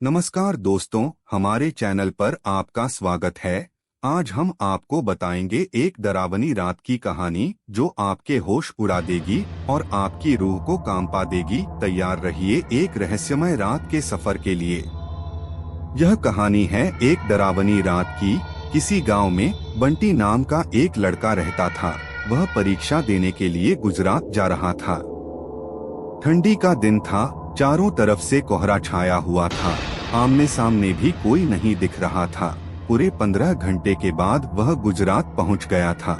नमस्कार दोस्तों, हमारे चैनल पर आपका स्वागत है। आज हम आपको बताएंगे एक डरावनी रात की कहानी जो आपके होश उड़ा देगी और आपकी रूह को कांपा देगी। तैयार रहिए एक रहस्यमय रात के सफर के लिए। यह कहानी है एक डरावनी रात की। किसी गांव में बंटी नाम का एक लड़का रहता था। वह परीक्षा देने के लिए गुजरात जा रहा था। ठंडी का दिन था, चारों तरफ से कोहरा छाया हुआ था। आमने सामने भी कोई नहीं दिख रहा था। पूरे 15 घंटे के बाद वह गुजरात पहुंच गया था।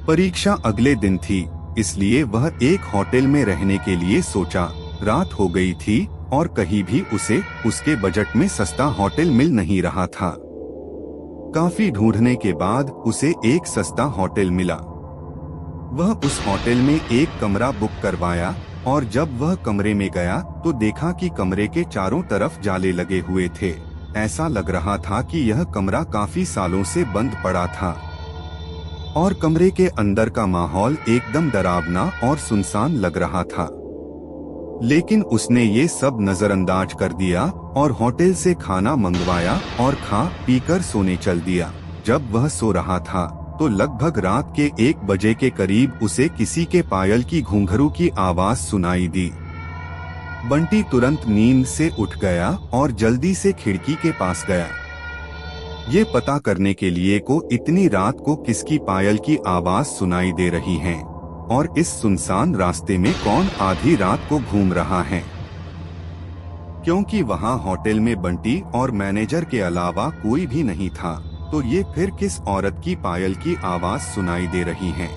परीक्षा अगले दिन थी, इसलिए वह एक होटल में रहने के लिए सोचा। रात हो गई थी और कहीं भी उसे उसके बजट में सस्ता होटल मिल नहीं रहा था। काफी ढूंढने के बाद उसे एक सस्ता होटल मिला। वह उस होटल में एक कमरा बुक करवाया और जब वह कमरे में गया तो देखा कि कमरे के चारों तरफ जाले लगे हुए थे। ऐसा लग रहा था कि यह कमरा काफी सालों से बंद पड़ा था और कमरे के अंदर का माहौल एकदम डरावना और सुनसान लग रहा था। लेकिन उसने ये सब नजरअंदाज कर दिया और होटल से खाना मंगवाया और खा पीकर सोने चल दिया। जब वह सो रहा था तो लगभग रात के 1 बजे के करीब उसे किसी के पायल की घुंघरू की आवाज सुनाई दी। बंटी तुरंत नींद से उठ गया और जल्दी से खिड़की के पास गया, ये पता करने के लिए को इतनी रात को किसकी पायल की आवाज सुनाई दे रही है और इस सुनसान रास्ते में कौन आधी रात को घूम रहा है। क्योंकि वहाँ होटल में बंटी और मैनेजर के अलावा कोई भी नहीं था, तो ये फिर किस औरत की पायल की आवाज सुनाई दे रही है।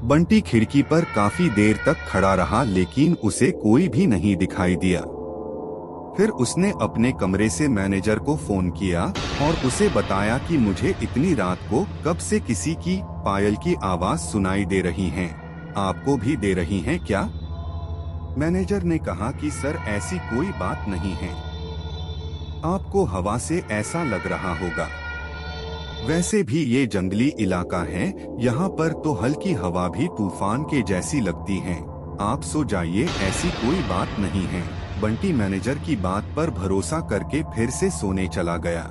बंटी खिड़की पर काफी देर तक खड़ा रहा, लेकिन उसे कोई भी नहीं दिखाई दिया। फिर उसने अपने कमरे से मैनेजर को फोन किया और उसे बताया कि मुझे इतनी रात को कब से किसी की पायल की आवाज सुनाई दे रही है, आपको भी दे रही है क्या? मैनेजर ने कहा कि सर, ऐसी कोई बात नहीं है, आपको हवा से ऐसा लग रहा होगा। वैसे भी ये जंगली इलाका है, यहाँ पर तो हल्की हवा भी तूफान के जैसी लगती है, आप सो जाइए, ऐसी कोई बात नहीं है। बंटी मैनेजर की बात पर भरोसा करके फिर से सोने चला गया।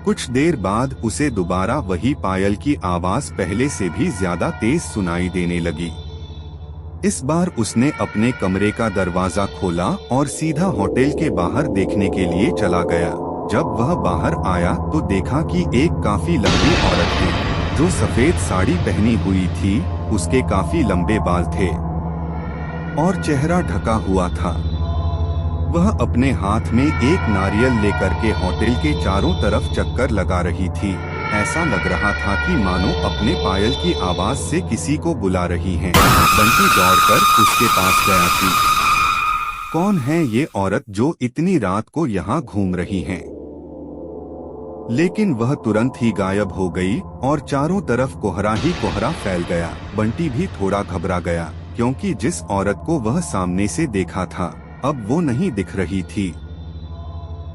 कुछ देर बाद उसे दोबारा वही पायल की आवाज पहले से भी ज्यादा तेज सुनाई देने लगी। इस बार उसने अपने कमरे का दरवाजा खोला और सीधा होटल के बाहर देखने के लिए चला गया। जब वह बाहर आया तो देखा कि एक काफी लंबी औरत है जो सफेद साड़ी पहनी हुई थी। उसके काफी लंबे बाल थे और चेहरा ढका हुआ था। वह अपने हाथ में एक नारियल लेकर के होटल के चारों तरफ चक्कर लगा रही थी। ऐसा लग रहा था कि मानो अपने पायल की आवाज से किसी को बुला रही है। बंटी दौड़कर उसके पास गया कि कौन है ये औरत जो इतनी रात को यहाँ घूम रही है। लेकिन वह तुरंत ही गायब हो गई और चारों तरफ कोहरा ही कोहरा फैल गया। बंटी भी थोड़ा घबरा गया, क्योंकि जिस औरत को वह सामने से देखा था अब वो नहीं दिख रही थी।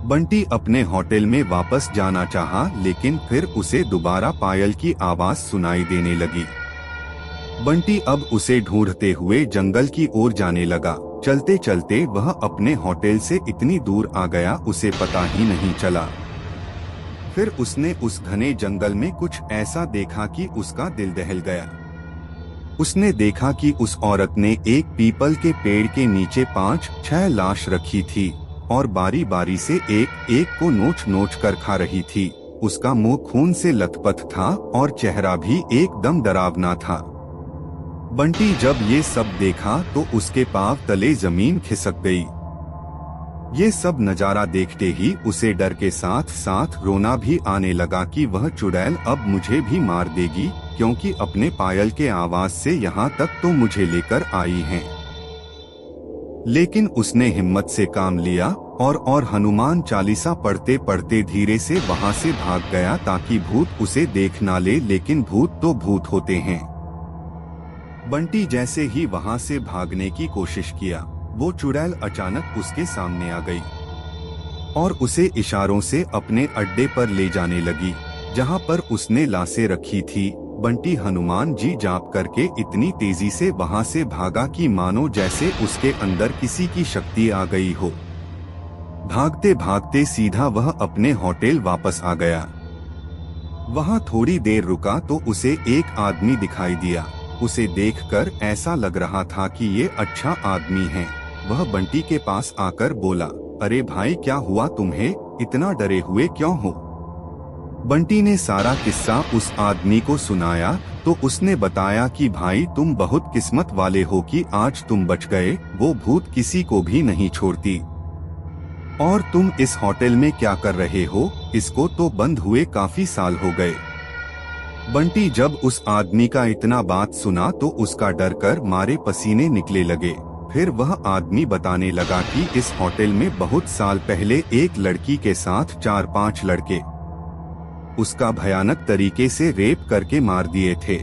बंटी अपने होटल में वापस जाना चाहा, लेकिन फिर उसे दोबारा पायल की आवाज सुनाई देने लगी। बंटी अब उसे ढूंढते हुए जंगल की ओर जाने लगा। चलते चलते वह अपने होटल से इतनी दूर आ गया उसे पता ही नहीं चला। फिर उसने उस घने जंगल में कुछ ऐसा देखा कि उसका दिल दहल गया। उसने देखा कि उस औरत ने एक पीपल के पेड़ के नीचे 5-6 लाश रखी थी और बारी बारी से एक एक को नोच नोच कर खा रही थी। उसका मुंह खून से लथपथ था और चेहरा भी एकदम डरावना था। बंटी जब ये सब देखा तो उसके पांव तले जमीन खिसक गई। ये सब नजारा देखते ही उसे डर के साथ साथ रोना भी आने लगा कि वह चुड़ैल अब मुझे भी मार देगी, क्योंकि अपने पायल के आवाज से यहाँ तक तो मुझे लेकर आई है। लेकिन उसने हिम्मत से काम लिया और हनुमान चालीसा पढ़ते पढ़ते धीरे से वहां से भाग गया, ताकि भूत उसे देख ना ले। लेकिन भूत तो भूत होते हैं। बंटी जैसे ही वहां से भागने की कोशिश किया, वो चुड़ैल अचानक उसके सामने आ गई और उसे इशारों से अपने अड्डे पर ले जाने लगी, जहां पर उसने लाशें रखी थी। बंटी हनुमान जी जाप करके इतनी तेजी से वहां से भागा कि मानो जैसे उसके अंदर किसी की शक्ति आ गई हो। भागते भागते सीधा वह अपने होटल वापस आ गया। वहां थोड़ी देर रुका तो उसे एक आदमी दिखाई दिया। उसे देखकर ऐसा लग रहा था कि ये अच्छा आदमी है। वह बंटी के पास आकर बोला, अरे भाई क्या हुआ तुम्हें, इतना डरे हुए क्यों हो? बंटी ने सारा किस्सा उस आदमी को सुनाया तो उसने बताया कि भाई तुम बहुत किस्मत वाले हो कि आज तुम बच गए, वो भूत किसी को भी नहीं छोड़ती। और तुम इस होटल में क्या कर रहे हो, इसको तो बंद हुए काफी साल हो गए। बंटी जब उस आदमी का इतना बात सुना तो उसका डर कर मारे पसीने निकले लगे। फिर वह आदमी बताने लगा कि इस होटल में बहुत साल पहले एक लड़की के साथ 4-5 लड़के उसका भयानक तरीके से रेप करके मार दिए थे।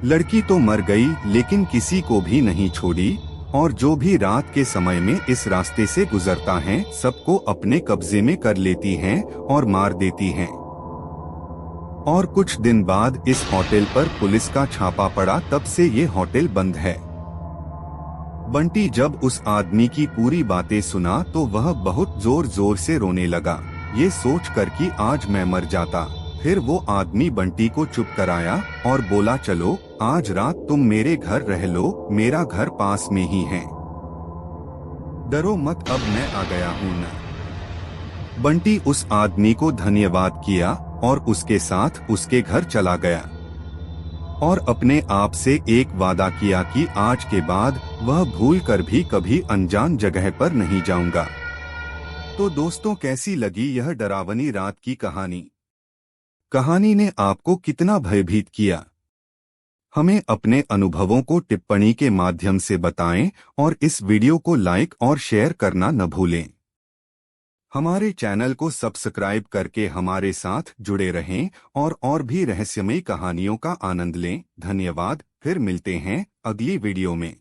लड़की तो मर गई लेकिन किसी को भी नहीं छोड़ी, और जो भी रात के समय में इस रास्ते से गुजरता है सबको अपने कब्जे में कर लेती हैं और मार देती हैं। और कुछ दिन बाद इस होटल पर पुलिस का छापा पड़ा, तब से ये होटल बंद है। बंटी जब उस आदमी की पूरी बातें सुना तो वह बहुत जोर जोर से रोने लगा, ये सोचकर कि आज मैं मर जाता। फिर वो आदमी बंटी को चुप कराया और बोला, चलो आज रात तुम मेरे घर रह लो, मेरा घर पास में ही है, डरो मत, अब मैं आ गया हूँ ना। बंटी उस आदमी को धन्यवाद किया और उसके साथ उसके घर चला गया और अपने आप से एक वादा किया कि आज के बाद वह भूल कर भी कभी अनजान जगह पर नहीं जाऊंगा। तो दोस्तों, कैसी लगी यह डरावनी रात की कहानी? कहानी ने आपको कितना भयभीत किया? हमें अपने अनुभवों को टिप्पणी के माध्यम से बताएं और इस वीडियो को लाइक और शेयर करना न भूलें। हमारे चैनल को सब्सक्राइब करके हमारे साथ जुड़े रहें और भी रहस्यमयी कहानियों का आनंद लें। धन्यवाद। फिर मिलते हैं अगली वीडियो में।